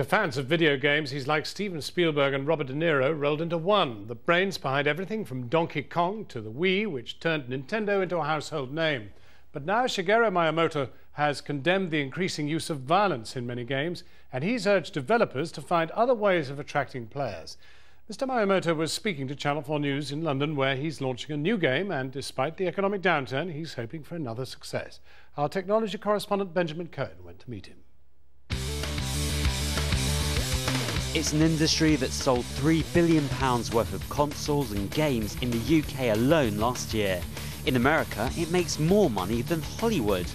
To fans of video games, he's like Steven Spielberg and Robert De Niro rolled into one. The brains behind everything from Donkey Kong to the Wii, which turned Nintendo into a household name. But now Shigeru Miyamoto has condemned the increasing use of violence in many games, and he's urged developers to find other ways of attracting players. Mr. Miyamoto was speaking to Channel 4 News in London, where he's launching a new game, and despite the economic downturn, he's hoping for another success. Our technology correspondent Benjamin Cohen went to meet him. It's an industry that sold £3 billion worth of consoles and games in the UK alone last year. In America, it makes more money than Hollywood.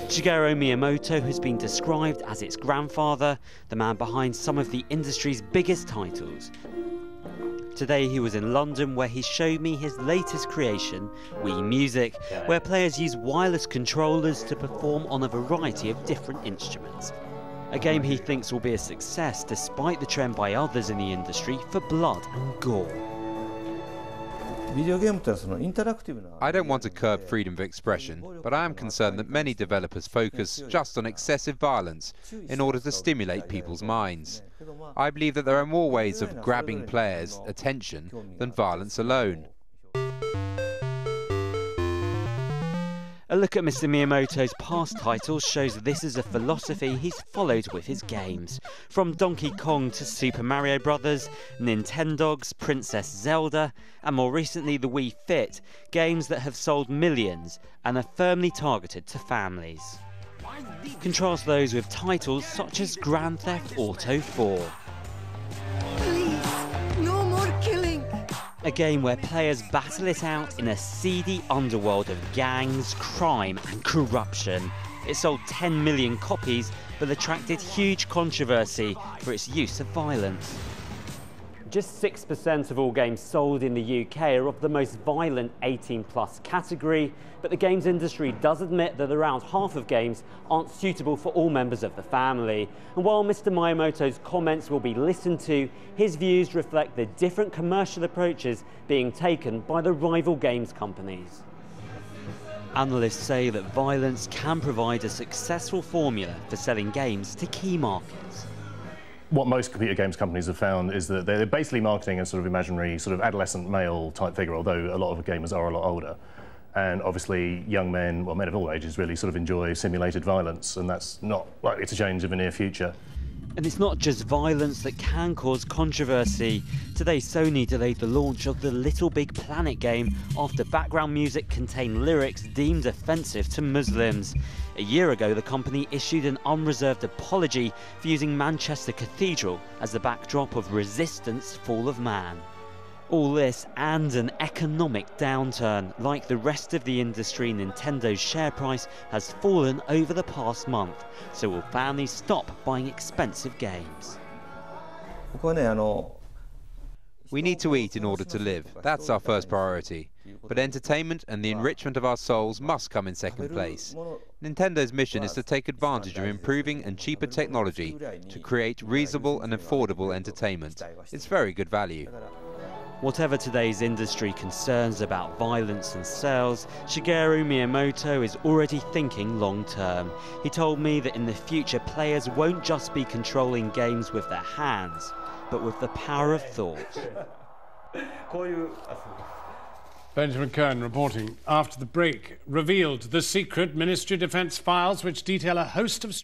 Shigeru Miyamoto has been described as its grandfather, the man behind some of the industry's biggest titles. Today he was in London, where he showed me his latest creation, Wii Music, where players use wireless controllers to perform on a variety of different instruments. A game he thinks will be a success despite the trend by others in the industry for blood and gore. I don't want to curb freedom of expression, but I am concerned that many developers focus just on excessive violence in order to stimulate people's minds. I believe that there are more ways of grabbing players' attention than violence alone. A look at Mr. Miyamoto's past titles shows this is a philosophy he's followed with his games. From Donkey Kong to Super Mario Bros., Nintendogs, Princess Zelda, and more recently the Wii Fit, games that have sold millions and are firmly targeted to families. Contrast those with titles such as Grand Theft Auto 4. A game where players battle it out in a seedy underworld of gangs, crime and corruption. It sold 10 million copies but attracted huge controversy for its use of violence. Just 6% of all games sold in the UK are of the most violent 18+ category, but the games industry does admit that around half of games aren't suitable for all members of the family. And while Mr. Miyamoto's comments will be listened to, his views reflect the different commercial approaches being taken by the rival games companies. Analysts say that violence can provide a successful formula for selling games to key markets. What most computer games companies have found is that they're basically marketing a sort of imaginary sort of adolescent male type figure, although a lot of gamers are a lot older. And obviously young men, well, men of all ages really sort of enjoy simulated violence, and that's not likely to change in the near future. And it's not just violence that can cause controversy. Today Sony delayed the launch of the Little Big Planet game after background music contained lyrics deemed offensive to Muslims. A year ago, the company issued an unreserved apology for using Manchester Cathedral as the backdrop of Resistance: Fall of Man. All this and an economic downturn. Like the rest of the industry, Nintendo's share price has fallen over the past month. So will families stop buying expensive games? We need to eat in order to live. That's our first priority. But entertainment and the enrichment of our souls must come in second place. Nintendo's mission is to take advantage of improving and cheaper technology to create reasonable and affordable entertainment. It's very good value. Whatever today's industry concerns about violence and sales, Shigeru Miyamoto is already thinking long-term. He told me that in the future players won't just be controlling games with their hands, but with the power of thought. Benjamin Cohen reporting after the break. Revealed the secret Ministry of Defence files which detail a host of